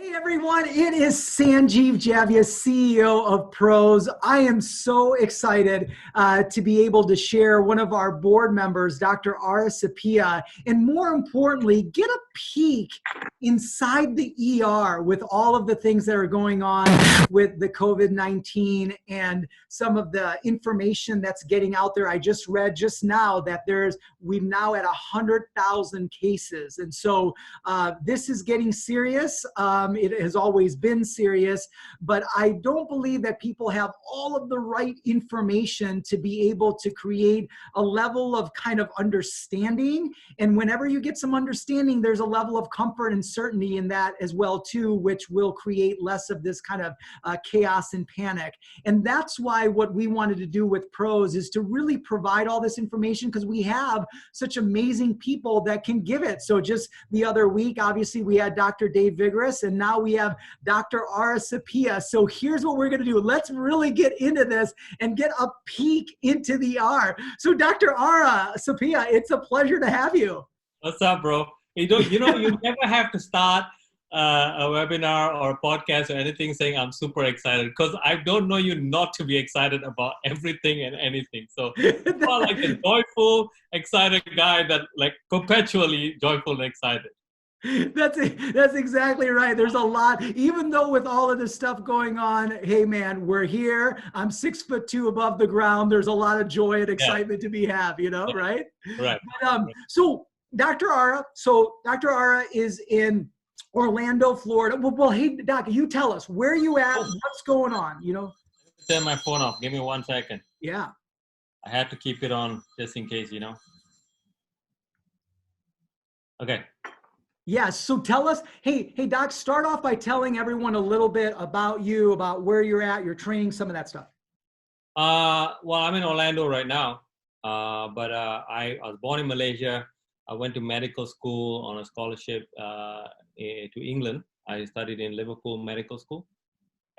Hey everyone, it is Sanjeev Javia, CEO of Pros. I am so excited to be able to share one of our board members, Dr. Ara Suppiah, and more importantly, get a peek inside the ER with all of the things that are going on with the COVID-19 and some of the information that's getting out there. I just read just now that we've now at 100,000 cases. And so this is getting serious. It has always been serious, but I don't believe that people have all of the right information to be able to create a level of kind of understanding. And whenever you get some understanding, there's a level of comfort and certainty in that as well too, which will create less of this kind of chaos and panic. And that's why what we wanted to do with Pros is to really provide all this information, because we have such amazing people that can give it. So just the other week, obviously we had Dr. Dave Vigorous, and now we have Dr. Ara Suppiah. So here's what we're going to do. Let's really get into this and get a peek into the R. So Dr. Ara Suppiah, it's a pleasure to have you. What's up, bro? You never have to start a webinar or a podcast or anything saying I'm super excited, because I don't know you not to be excited about everything and anything. So you are like a joyful, excited guy that like perpetually joyful and excited. That's exactly right. There's a lot, even though with all of this stuff going on, hey man, we're here. I'm 6'2" above the ground. There's a lot of joy and excitement to be had, right? Right. But, so Dr. Ara is in Orlando, Florida. Well, hey, Doc, you tell us where you at, what's going on, Turn my phone off. Give me 1 second. Yeah. I had to keep it on just in case, Okay. Yeah, so tell us, hey, Doc, start off by telling everyone a little bit about you, about where you're at, your training, some of that stuff. Well, I'm in Orlando right now, but I was born in Malaysia. I went to medical school on a scholarship to England. I studied in Liverpool Medical School,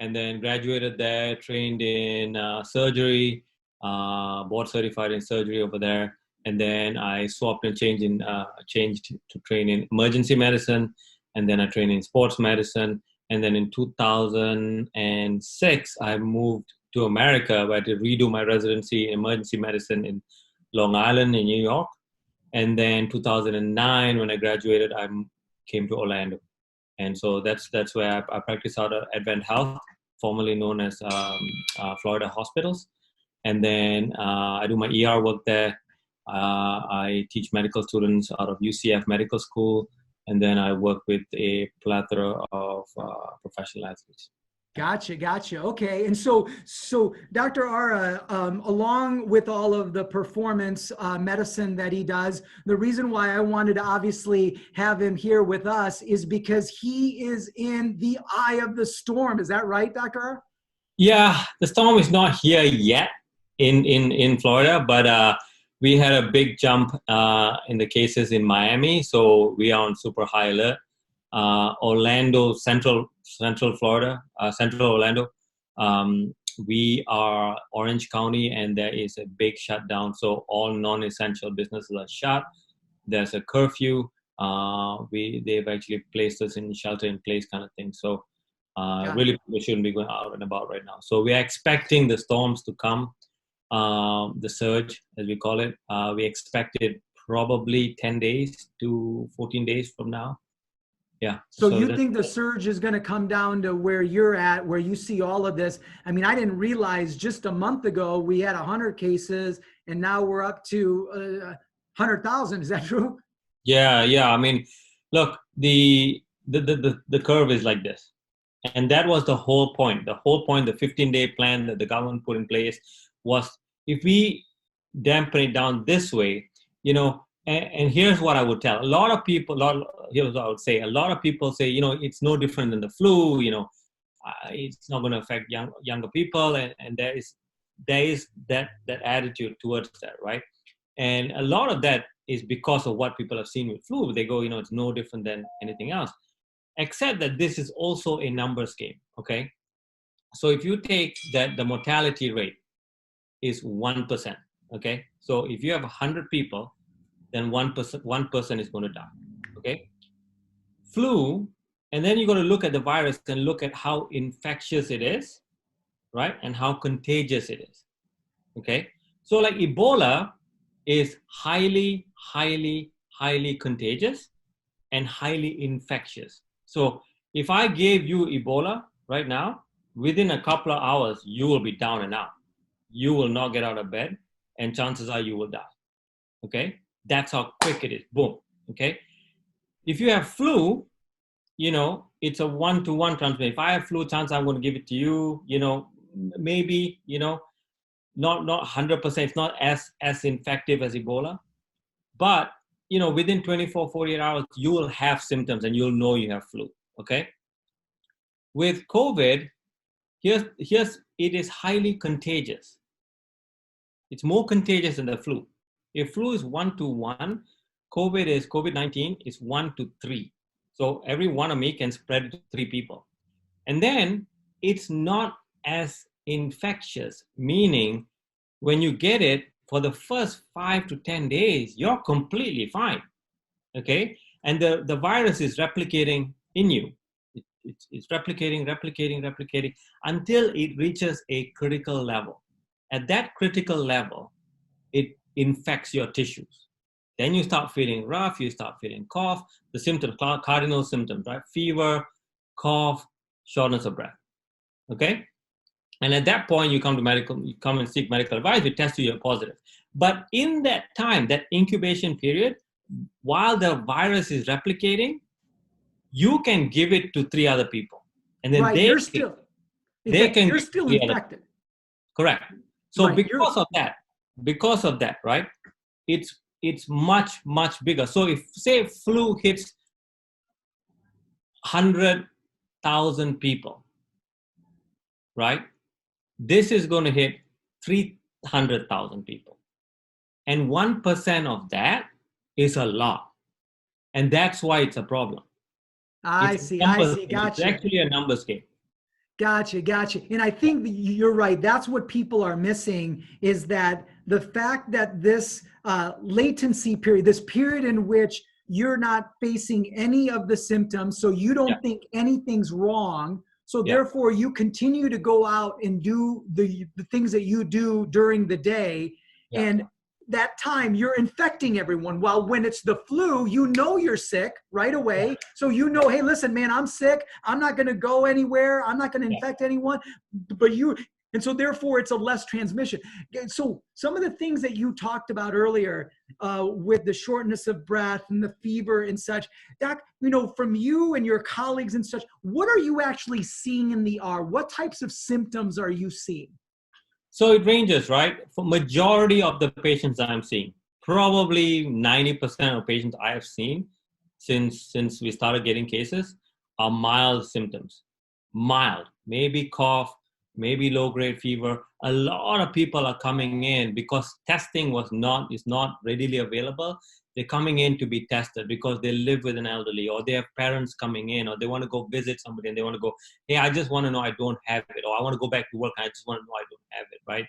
and then graduated there, trained in surgery, board certified in surgery over there. And then I swapped and changed to train in emergency medicine. And then I trained in sports medicine. And then in 2006, I moved to America, where I had to redo my residency in emergency medicine in Long Island in New York. And then 2009, when I graduated, I came to Orlando. And so that's where I practice out of Advent Health, formerly known as Florida Hospitals. And then I do my ER work there. I teach medical students out of UCF Medical School, and then I work with a plethora of professional athletes. Gotcha. Okay. And so Dr. Ara, along with all of the performance medicine that he does, the reason why I wanted to obviously have him here with us is because he is in the eye of the storm. Is that right, Dr. Ara? Yeah, the storm is not here yet in Florida, but we had a big jump in the cases in Miami, so we are on super high alert. Orlando, Central Florida, Central Orlando, we are Orange County, and there is a big shutdown. So all non-essential businesses are shut. There's a curfew. They've actually placed us in shelter-in-place kind of thing. So really, we shouldn't be going out and about right now. So we are expecting the storms to come. The surge, as we call it, we expect it probably 10 days to 14 days from now. Yeah. So you think the surge is going to come down to where you're at, where you see all of this? I mean, I didn't realize just a month ago we had 100 cases, and now we're up to 100,000. Is that true? Yeah. I mean, look, the curve is like this, and that was the whole point. The 15-day plan that the government put in place was, if we dampen it down this way, and here's what I would tell a lot of people. Here's what I would say: a lot of people say, it's no different than the flu. It's not going to affect younger people, and there is that attitude towards that, right? And a lot of that is because of what people have seen with flu. They go, it's no different than anything else, except that this is also a numbers game. Okay, so if you take that, the mortality rate is 1%. Okay, so if you have 100 people, then one person is going to die. Okay, flu And then you got to look at the virus and look at how infectious it is, right? And how contagious it is. Okay. So like Ebola is highly, highly, highly contagious and highly infectious. So if I gave you Ebola right now, within a couple of hours, you will be down and out. You will not get out of bed, and chances are you will die. Okay? That's how quick it is. Boom. Okay? If you have flu, it's a one-to-one transmission. If I have flu, chance I'm going to give it to you, maybe, not 100%. It's not as infective as Ebola. But, within 24, 48 hours, you will have symptoms and you'll know you have flu. Okay? With COVID, here's it is highly contagious. It's more contagious than the flu. If flu is 1-to-1, COVID-19 is 1-to-3. So every one of me can spread it to 3 people. And then it's not as infectious, meaning when you get it for the first 5 to 10 days, you're completely fine. Okay? And the virus is replicating in you. It's replicating until it reaches a critical level. At that critical level, it infects your tissues. Then you start feeling rough, you start feeling cough, the symptoms, cardinal symptoms, right? Fever, cough, shortness of breath. Okay? And at that point, you come and seek medical advice, we test you, you're positive. But in that time, that incubation period, while the virus is replicating, you can give it to 3 other people. And then you're still infected. Correct. So right, because of that, right? It's much, much bigger. So if say flu hits 100,000 people, right? This is going to hit 300,000 people. And 1% of that is a lot. And that's why it's a problem. I see. Gotcha. It's actually a numbers game. Gotcha. And I think you're right. That's what people are missing, is that the fact that this latency period, this period in which you're not facing any of the symptoms, so you don't think anything's wrong. So therefore you continue to go out and do the things that you do during the day. And that time you're infecting everyone. While when it's the flu, you're sick right away. Yeah. So hey, listen, man, I'm sick. I'm not going to go anywhere. I'm not going to infect anyone. And so therefore it's a less transmission. So some of the things that you talked about earlier with the shortness of breath and the fever and such, Doc, from you and your colleagues and such, what are you actually seeing in the R? What types of symptoms are you seeing? So it ranges, right? For majority of the patients I'm seeing, probably 90% of patients I have seen since we started getting cases are mild symptoms. Mild, maybe cough, maybe low-grade fever. A lot of people are coming in because testing is not readily available. They're coming in to be tested because they live with an elderly, or they have parents coming in, or they want to go visit somebody and they want to go, hey, I just want to know I don't have it, or I want to go back to work and I just want to know I don't have it, right?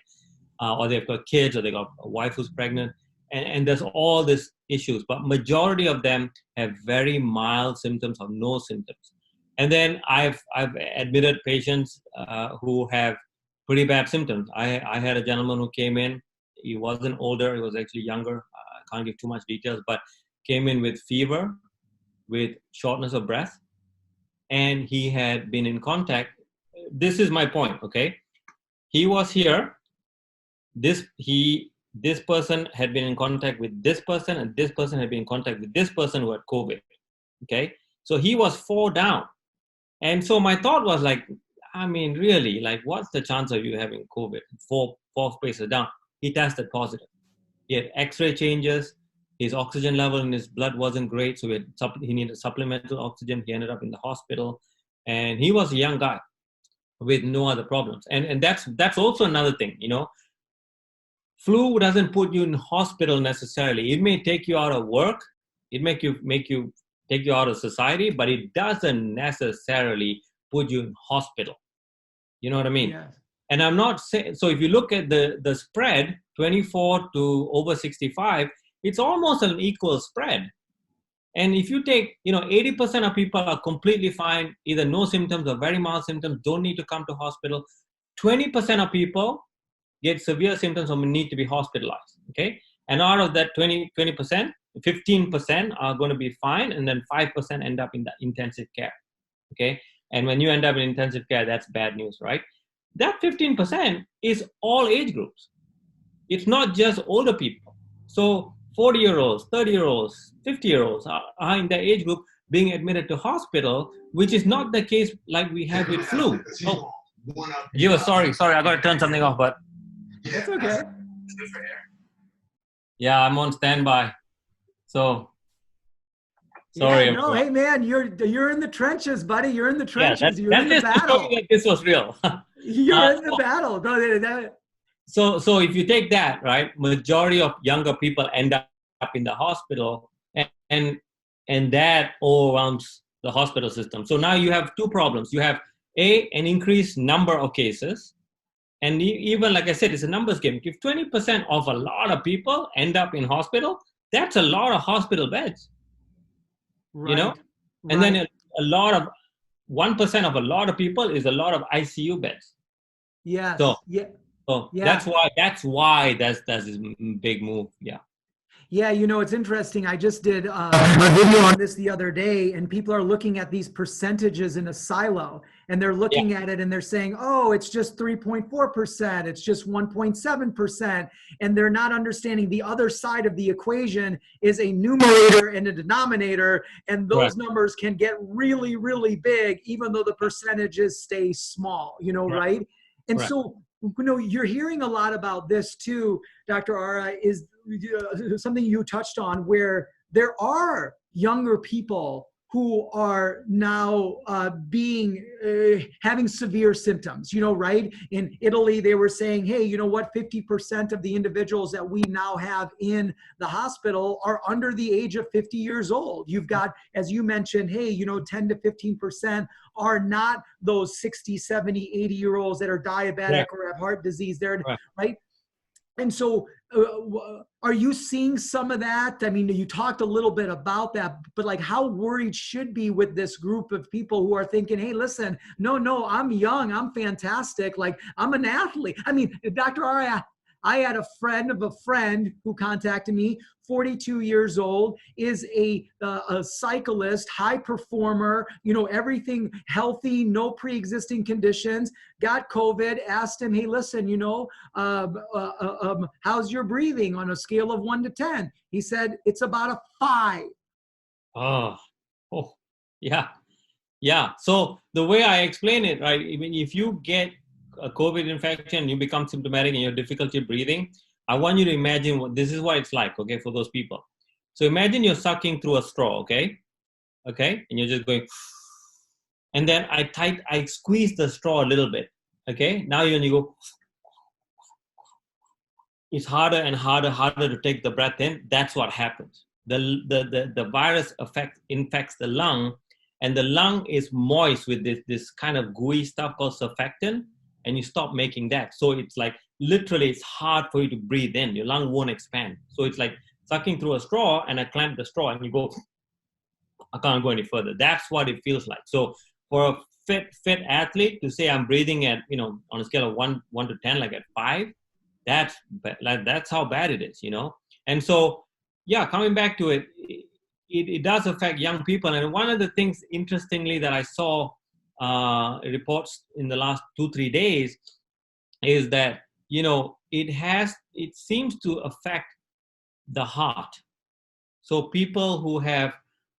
Or they've got kids, or they got a wife who's pregnant, and there's all these issues. But majority of them have very mild symptoms or no symptoms. And then I've admitted patients who have pretty bad symptoms. I had a gentleman who came in. He wasn't older. He was actually younger. I can't give too much details, but came in with fever, with shortness of breath, and he had been in contact. This is my point, okay? He was here. This person had been in contact with this person, and this person had been in contact with this person who had COVID, okay? So he was 4 down. And so my thought was like, I mean, really, like, what's the chance of you having COVID? 4 spaces down. He tested positive. He had X-ray changes. His oxygen level in his blood wasn't great, so he needed supplemental oxygen. He ended up in the hospital, and he was a young guy with no other problems. And that's also another thing, Flu doesn't put you in hospital necessarily. It may take you out of work. It make you take you out of society, but it doesn't necessarily put you in hospital. You know what I mean? Yes. And I'm not saying, so if you look at the spread, 24 to over 65, it's almost an equal spread. And if you take, 80% of people are completely fine, either no symptoms or very mild symptoms, don't need to come to hospital. 20% of people get severe symptoms or need to be hospitalized. Okay. And out of that 20%, 15% are going to be fine. And then 5% end up in the intensive care. Okay. And when you end up in intensive care, that's bad news, right? That 15% is all age groups. It's not just older people. So 40-year-olds, 30-year-olds, 50-year-olds are in the age group being admitted to hospital, which is not the case like we have with flu. Oh, sorry, I got to turn something off, but that's okay. Yeah, I'm on standby. So sorry. Yeah, no, hey man, you're in the trenches, buddy. You're in the trenches. Yeah, you're in the battle. That this was real. You're in the battle. So if you take that, right, majority of younger people end up in the hospital, and that overwhelms the hospital system. So now you have two problems. You have an increased number of cases, and even like I said, it's a numbers game. If 20% of a lot of people end up in hospital, that's a lot of hospital beds. Right. And then a lot of 1% of a lot of people is a lot of ICU beds. Yes. So yeah. that's why that's this big move. Yeah. Yeah, it's interesting. I just did a video on this the other day, and people are looking at these percentages in a silo, and they're looking at it and they're saying, oh, it's just 3.4%, it's just 1.7%, and they're not understanding the other side of the equation is a numerator and a denominator, and those numbers can get really, really big, even though the percentages stay small, right? And so, you're hearing a lot about this too, Dr. Ara, is something you touched on, where there are younger people who are now having severe symptoms, right? In Italy, they were saying, hey, 50% of the individuals that we now have in the hospital are under the age of 50 years old. You've got, as you mentioned, hey, 10 to 15% are not those 60, 70, 80-year-olds that are diabetic or have heart disease. They're right. And so are you seeing some of that? I mean, you talked a little bit about that, but like how worried should be with this group of people who are thinking, hey, listen, no, I'm young, I'm fantastic, like I'm an athlete. I mean, Dr. Ara, I had a friend of a friend who contacted me, 42 years old, is a cyclist, high performer, everything healthy, no pre-existing conditions, got COVID, asked him, hey, listen, how's your breathing on a scale of 1 to 10? He said, it's about a 5. Yeah. So the way I explain it, right, I mean, if you get a COVID infection, you become symptomatic and you have difficulty breathing, I want you to imagine this is what it's like, okay, for those people. So imagine you're sucking through a straw, okay, and you're just going, and then I squeeze the straw a little bit, okay. Now you go, it's harder and harder to take the breath in. That's what happens. The virus infects the lung, and the lung is moist with this kind of gooey stuff called surfactant. And you stop making that. So it's like, literally, it's hard for you to breathe in. Your lung won't expand. So it's like sucking through a straw, and I clamp the straw and you go, I can't go any further. That's what it feels like. So for a fit athlete to say I'm breathing at, on a scale of 1 to 10, like at 5, that's how bad it is, And so, yeah, coming back to it, it does affect young people. And one of the things, interestingly, that I saw reports in the last 2-3 days is that it seems to affect the heart. So people who have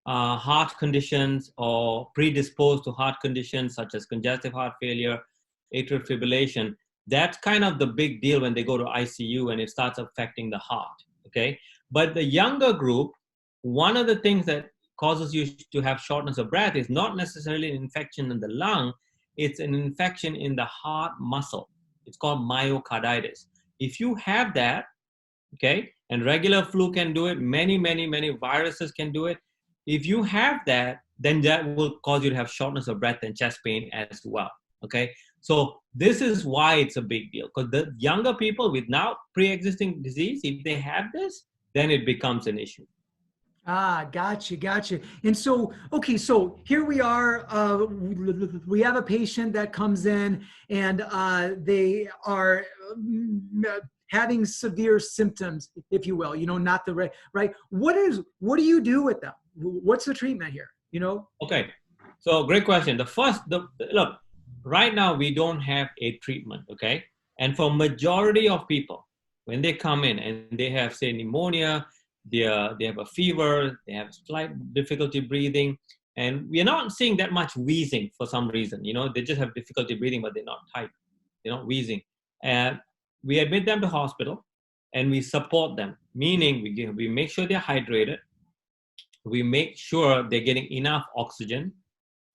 heart conditions or predisposed to heart conditions such as congestive heart failure, atrial fibrillation, that's kind of the big deal when they go to ICU and it starts affecting the heart. Okay, but the younger group, one of the things that causes you to have shortness of breath is not necessarily an infection in the lung, it's an infection in the heart muscle. It's called myocarditis. If you have that, okay, and regular flu can do it, many viruses can do it. If you have that, then that will cause you to have shortness of breath and chest pain as well, okay? So this is why it's a big deal, because the younger people with now pre-existing disease, if they have this, then it becomes an issue. Ah, gotcha. And so, okay, so here we are. We have a patient that comes in, and they are having severe symptoms, if you will. Not the right. What do you do with them? What's the treatment here? Okay, so great question. Look, right now we don't have a treatment, okay? And for majority of people, when they come in and they have, say, pneumonia, they have a fever, they have slight difficulty breathing, and we're not seeing that much wheezing for some reason. They just have difficulty breathing, but they're not tight, they're not wheezing. And we admit them to hospital, and we support them, meaning we make sure they're hydrated, we make sure they're getting enough oxygen,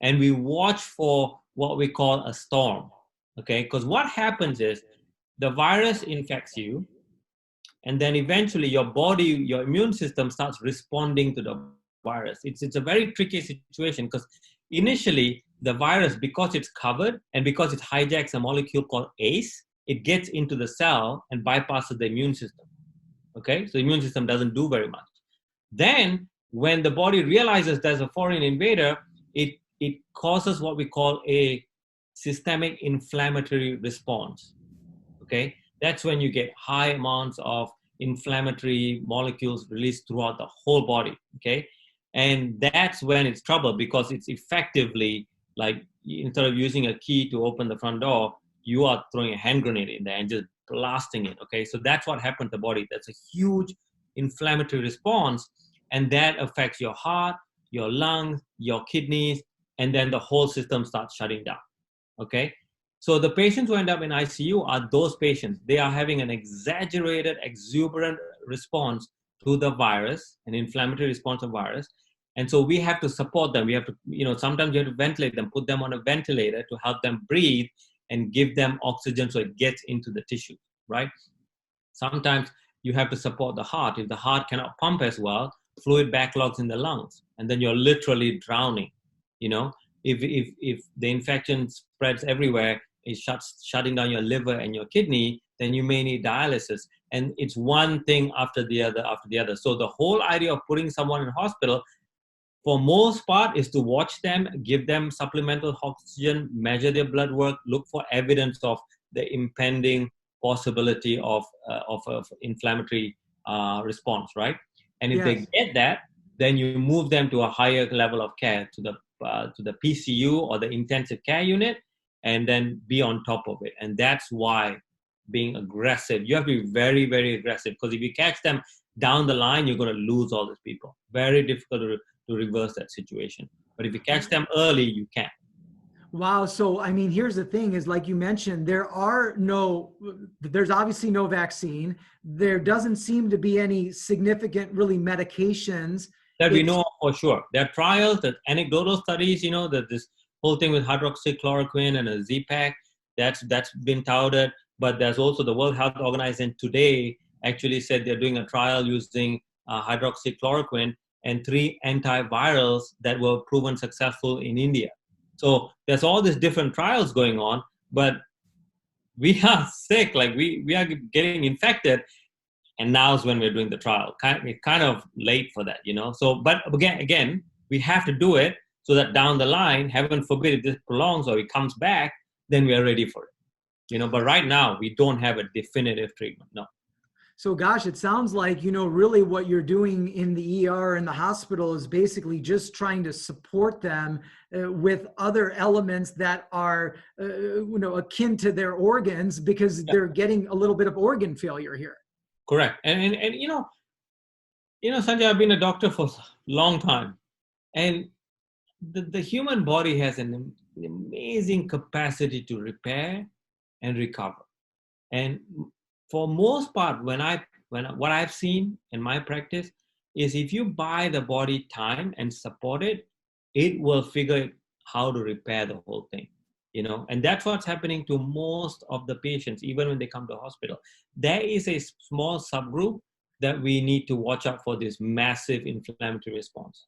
and we watch for what we call a storm. Okay, because what happens is the virus infects you, and then eventually your immune system starts responding to the virus. It's a very tricky situation, because initially the virus, because it's covered and because it hijacks a molecule called ACE, it gets into the cell and bypasses the immune system. Okay, so the immune system doesn't do very much. Then when the body realizes there's a foreign invader, it causes what we call a systemic inflammatory response. Okay, that's when you get high amounts of inflammatory molecules released throughout the whole body. Okay, and that's when it's trouble, because it's effectively like, instead of using a key to open the front door, you are throwing a hand grenade in there and just blasting it. Okay, so that's what happened to the body. That's a huge inflammatory response, and that affects your heart, your lungs, your kidneys, and then the whole system starts shutting down. Okay, so the patients who end up in ICU are those patients. They are having an exaggerated, exuberant response to the virus, an inflammatory response to virus. And so we have to support them. We have to, sometimes you have to ventilate them, put them on a ventilator to help them breathe and give them oxygen so it gets into the tissue, right? Sometimes you have to support the heart. If the heart cannot pump as well, fluid backlogs in the lungs, and then you're literally drowning. If the infection spreads everywhere, it's shutting down your liver and your kidney, then you may need dialysis. And it's one thing after the other. So the whole idea of putting someone in hospital, for most part, is to watch them, give them supplemental oxygen, measure their blood work, look for evidence of the impending possibility of inflammatory response, right? And if they get that, then you move them to a higher level of care, to the PCU or the intensive care unit, and then be on top of it. And that's why being aggressive, you have to be very, very aggressive, because if you catch them down the line, you're going to lose all these people. Very difficult to reverse that situation. But if you catch them early, you can. Wow. So, I mean, here's the thing is, like you mentioned, there's obviously no vaccine. There doesn't seem to be any significant, really, medications. That we know for sure. There are trials, that anecdotal studies, that this whole thing with hydroxychloroquine and a Z-Pak, that's been touted. But there's also the World Health Organization today actually said they're doing a trial using hydroxychloroquine and 3 antivirals that were proven successful in India. So there's all these different trials going on, but we are sick, like we are getting infected, and now's when we're doing the trial. We're kind of late for that, So, but again, we have to do it so that down the line, heaven forbid, if this prolongs or it comes back, then we are ready for it. But right now we don't have a definitive treatment. No. So, gosh, it sounds like, really what you're doing in the ER and the hospital is basically just trying to support them with other elements that are, akin to their organs, because they're getting a little bit of organ failure here. Correct. And Sanjay, I've been a doctor for a long time, and the human body has an amazing capacity to repair and recover. And for most part, what I've seen in my practice is, if you buy the body time and support it, it will figure how to repair the whole thing, and that's what's happening to most of the patients, even when they come to hospital. There is a small subgroup that we need to watch out for this massive inflammatory response.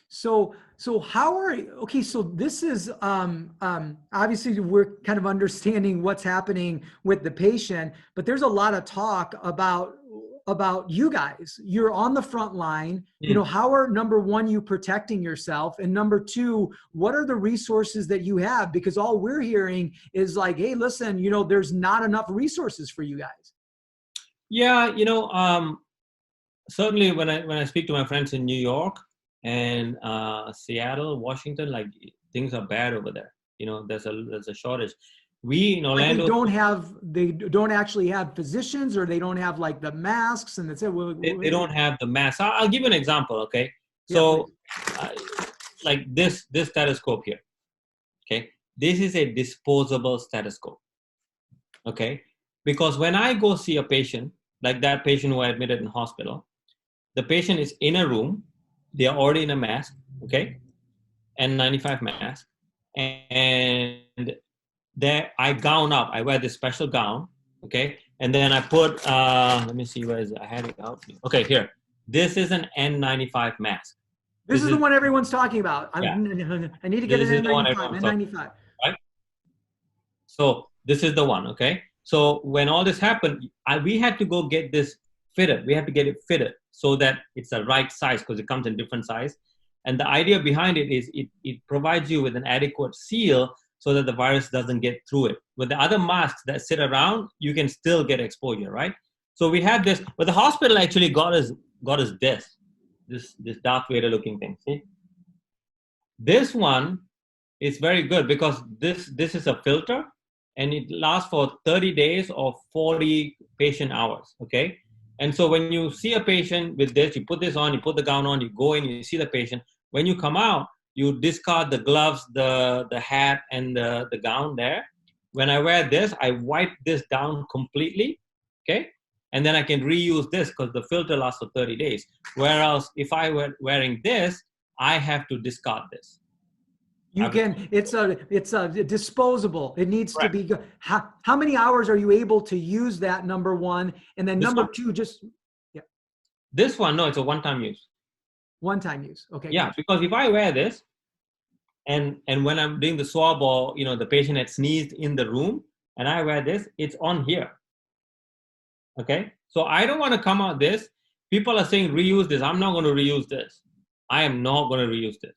So okay, so this is obviously we're kind of understanding what's happening with the patient, but there's a lot of talk about about you guys. You're on the front line. Mm. How are, number one, you protecting yourself? And number two, what are the resources that you have? Because all we're hearing is like, hey, listen, there's not enough resources for you guys. Yeah, certainly when I speak to my friends in New York and Seattle, Washington, like things are bad over there. There's a shortage. We in Orlando, they don't actually have physicians, or they don't have like the masks, and that's it. they don't have the mask. I'll give you an example. Okay, Yeah, so like this stethoscope here. Okay, this is a disposable stethoscope. Okay, because when I go see a patient, like that patient who I admitted in hospital, the patient is in a room, they are already in a mask, okay, N95 mask, and there I gown up. I wear this special gown, okay, and then I put, let me see, where is it? I had it out. Okay, here. This is an N95 mask. This is the one everyone's talking about. Yeah. I need to get an N95. N95, right? So this is the one, okay? So when all this happened, we had to go get this fitted. We had to get it fitted so that it's the right size, because it comes in different size. And the idea behind it is it provides you with an adequate seal so that the virus doesn't get through it. With the other masks that sit around, you can still get exposure, right? So we had this, but the hospital actually got us this Darth Vader looking thing. See, this one is very good because this is a filter, and it lasts for 30 days or 40 patient hours. Okay. And so when you see a patient with this, you put this on, you put the gown on, you go in, you see the patient. When you come out, you discard the gloves, the hat, and the gown there. When I wear this, I wipe this down completely, okay? And then I can reuse this because the filter lasts for 30 days. Whereas if I were wearing this, I have to discard this. It's a disposable. It needs to be good. How many hours are you able to use that, number one? And then number two, This one, no, it's a one-time use. One-time use. Okay. Yeah, because if I wear this, and when I'm doing the swab, or the patient had sneezed in the room, and I wear this, it's on here. Okay, so I don't want to come out this. People are saying reuse this. I'm not going to reuse this. I am not going to reuse this.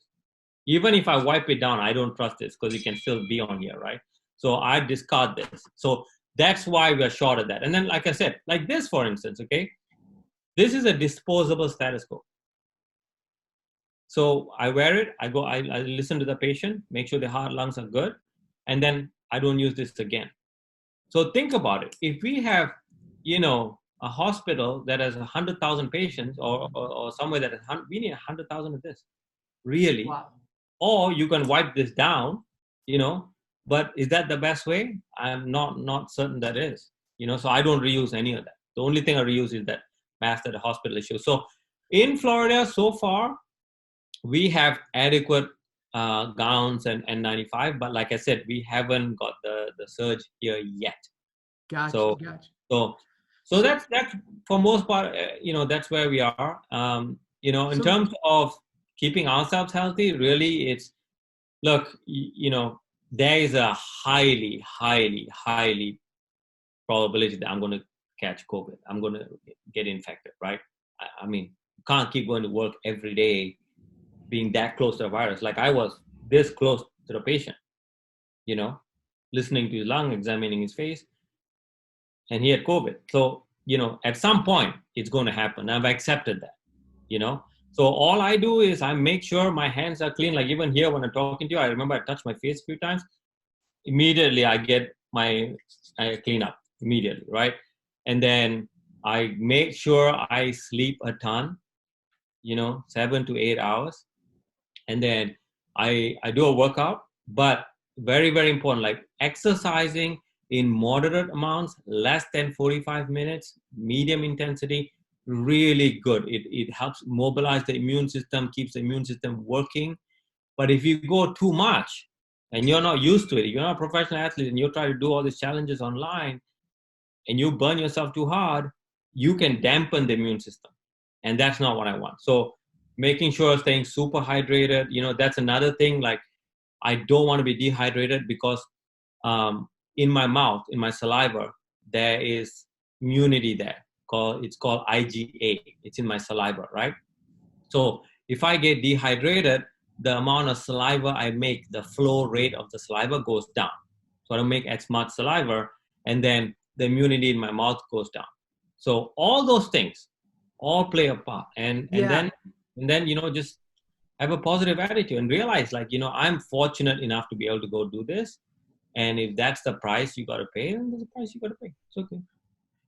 Even if I wipe it down, I don't trust this because it can still be on here, right? So I discard this. So that's why we're short of that. And then, like I said, like this, for instance, okay, this is a disposable stethoscope. So I wear it, I listen to the patient, make sure the heart, lungs are good, and then I don't use this again. So think about it. If we have, a hospital that has 100,000 patients, or somewhere that has, we need 100,000 of this, really. Wow. Or you can wipe this down, but is that the best way? I'm not certain that is, so I don't reuse any of that. The only thing I reuse is that mask that the hospital issues. So in Florida, so far, we have adequate gowns and N95, but like I said, we haven't got the surge here yet. Gotcha. So that's for most part, that's where we are. In terms of keeping ourselves healthy, really, it's, look, there is a highly, highly, highly probability that I'm going to catch COVID. I'm going to get infected, right? I mean, you can't keep going to work every day being that close to the virus. Like I was this close to the patient, listening to his lung, examining his face, and he had COVID. So, at some point it's going to happen. I've accepted that, So all I do is I make sure my hands are clean. Like even here when I'm talking to you, I remember I touched my face a few times. Immediately I clean up immediately, right? And then I make sure I sleep a ton, 7 to 8 hours. And then I do a workout, but very, very important, like exercising in moderate amounts, less than 45 minutes, medium intensity, really good. It helps mobilize the immune system, keeps the immune system working. But if you go too much and you're not used to it, you're not a professional athlete and you try to do all these challenges online and you burn yourself too hard, you can dampen the immune system. And that's not what I want. So making sure staying super hydrated, that's another thing. Like I don't want to be dehydrated because in my mouth, in my saliva, there is immunity there. it's called IgA. It's in my saliva, right? So if I get dehydrated, the amount of saliva I make, the flow rate of the saliva goes down. So I don't make as much saliva, and then the immunity in my mouth goes down. So all those things all play a part. And then just have a positive attitude and realize, like, I'm fortunate enough to be able to go do this. And if that's the price you got to pay, then there's a price you got to pay. It's okay.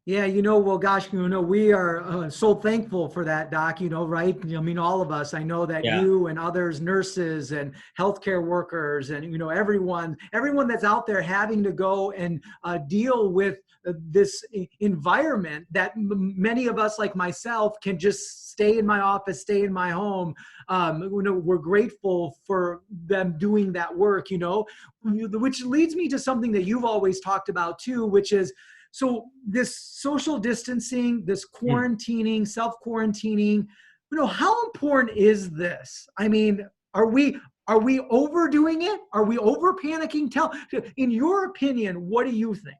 Yeah, well, gosh, we are so thankful for that, Doc, right? I mean, all of us, I know that Yeah. you and others, nurses and healthcare workers and, everyone that's out there having to go and deal with this environment that many of us, like myself, can just stay in my office, stay in my home. We're grateful for them doing that work, which leads me to something that you've always talked about too, which is, so this social distancing, this quarantining, self-quarantining, how important is this? I mean, are we overdoing it? Are we over panicking? In your opinion, what do you think?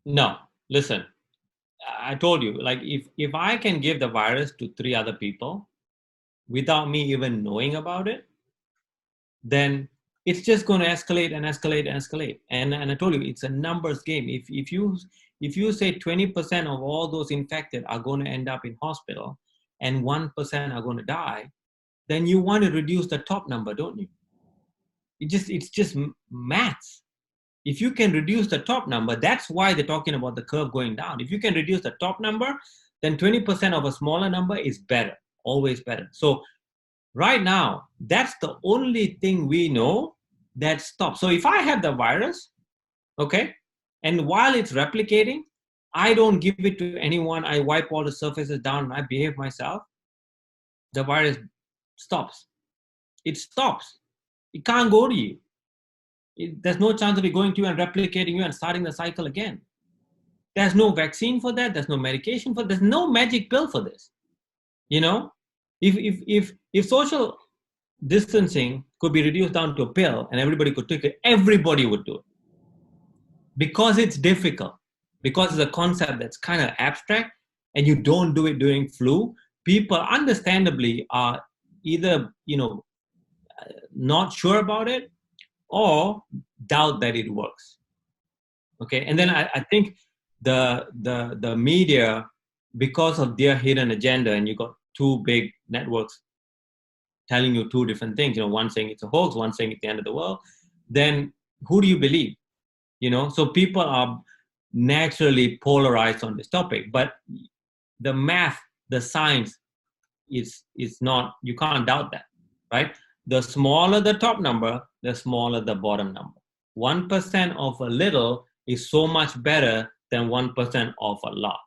No, listen, I told you, like, if I can give the virus to 3 other people without me even knowing about it, then it's just going to escalate and escalate and escalate. And I told you, it's a numbers game. If you say 20% of all those infected are going to end up in hospital and 1% are going to die, then you want to reduce the top number, don't you? It's just maths. If you can reduce the top number, that's why they're talking about the curve going down. If you can reduce the top number, then 20% of a smaller number is better, always better. So right now, that's the only thing we know that stops. So if I have the virus, okay, and while it's replicating, I don't give it to anyone, I wipe all the surfaces down, and I behave myself, the virus stops. It stops. It can't go to you. There's no chance of it going to you and replicating you and starting the cycle again. There's no vaccine for that. There's no medication for that. There's no magic pill for this. If social distancing could be reduced down to a pill and everybody could take it, everybody would do it. Because it's difficult, because it's a concept that's kind of abstract, and you don't do it during flu, people understandably are either, not sure about it or doubt that it works. Okay, and then I think the media, because of their hidden agenda, and you got 2 big networks telling you 2 different things, one saying it's a hoax, one saying it's the end of the world, then who do you believe? So people are naturally polarized on this topic, but the math, the science is not, you can't doubt that, right? The smaller the top number, the smaller the bottom number. 1% of a little is so much better than 1% of a lot.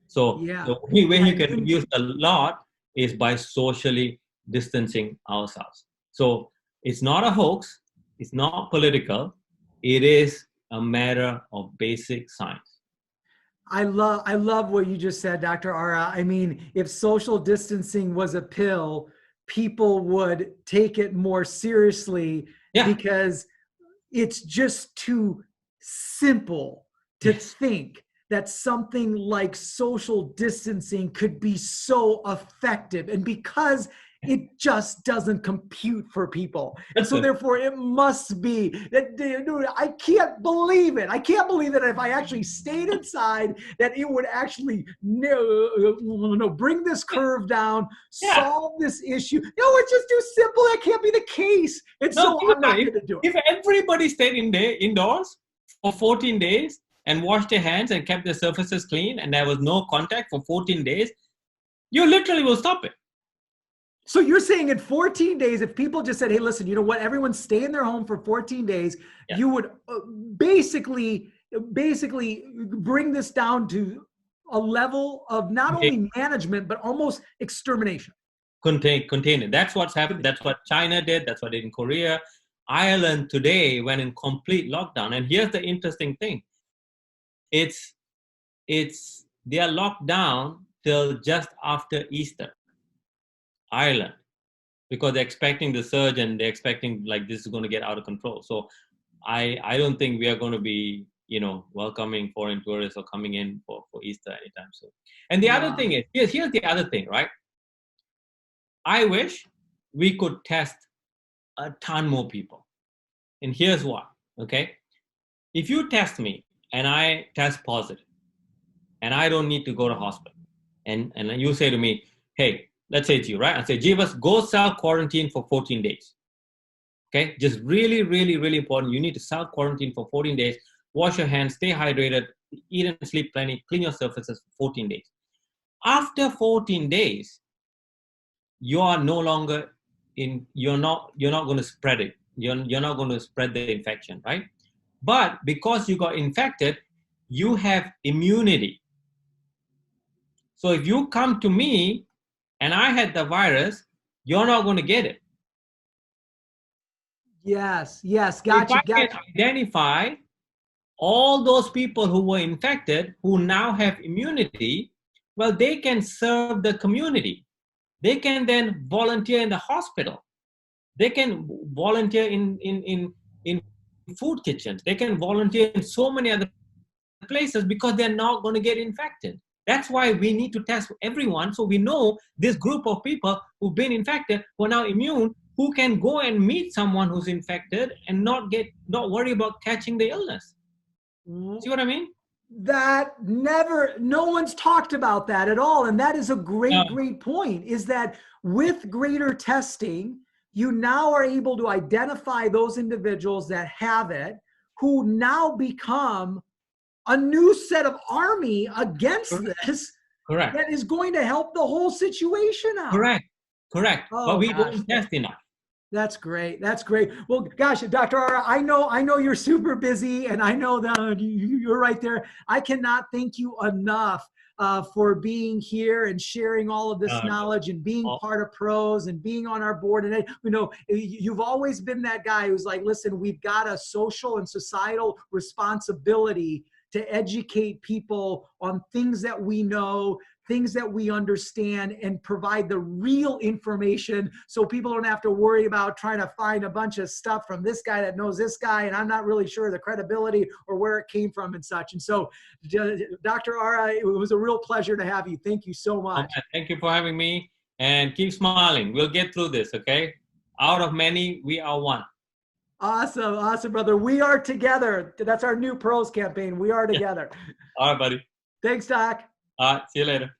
So the only way you can reduce a lot is by socially distancing ourselves. So it's not a hoax, it's not political, it is a matter of basic science. I love what you just said, Dr. Ara. I mean, if social distancing was a pill, people would take it more seriously because it's just too simple to think that something like social distancing could be so effective. And because it just doesn't compute for people. And so therefore it must be that, dude, I can't believe it. I can't believe that if I actually stayed inside, that it would actually bring this curve down, solve this issue. No, it's just too simple. That can't be the case. And so I'm not going to do it. If everybody stayed indoors for 14 days and washed their hands and kept their surfaces clean and there was no contact for 14 days, you literally will stop it. So you're saying in 14 days, if people just said, hey, listen, you know what, everyone stay in their home for 14 days, you would basically bring this down to a level of not only management, but almost extermination. Contain it. That's what's happened. That's what China did. That's what they did in Korea. Ireland today went in complete lockdown. And here's the interesting thing. They are locked down till just after Easter. Ireland, because they're expecting the surge and they're expecting like this is going to get out of control. So I don't think we are going to be welcoming foreign tourists or coming in for Easter anytime soon. And the other thing is, here's the other thing, right? I wish we could test a ton more people. And here's why, okay? If you test me and I test positive and I don't need to go to hospital, and you say to me, hey, let's say to you, right? I say, Jeeves, go self-quarantine for 14 days. Okay, just really, really, really important. You need to self-quarantine for 14 days. Wash your hands, stay hydrated, eat and sleep plenty, clean your surfaces for 14 days. After 14 days, you are no longer you're not going to spread it. You're not going to spread the infection, right? But because you got infected, you have immunity. So if you come to me and I had the virus, you're not going to get it. Yes, gotcha. If I can identify all those people who were infected, who now have immunity, well, they can serve the community. They can then volunteer in the hospital. They can volunteer in food kitchens. They can volunteer in so many other places because they're not going to get infected. That's why we need to test everyone, so we know this group of people who've been infected, who are now immune, who can go and meet someone who's infected and not worry about catching the illness. See what I mean? No one's talked about that at all. And that is a great point, is that with greater testing, you now are able to identify those individuals that have it, who now become a new set of army against this. Correct. That is going to help the whole situation out. Correct. Oh, but we don't test enough. That's great. Well, gosh, Dr. Ara, I know you're super busy, and I know that you're right there. I cannot thank you enough for being here and sharing all of this knowledge and being part of PROS and being on our board. And you've always been that guy who's like, listen, we've got a social and societal responsibility to educate people on things that we know, things that we understand, and provide the real information so people don't have to worry about trying to find a bunch of stuff from this guy that knows this guy, and I'm not really sure the credibility or where it came from and such. And so, Dr. Ara, it was a real pleasure to have you. Thank you so much. Thank you for having me, and keep smiling. We'll get through this, okay? Out of many, we are one. Awesome, brother. We are together. That's our new PROS campaign. We are together. All right, buddy. Thanks, Doc. All right, see you later.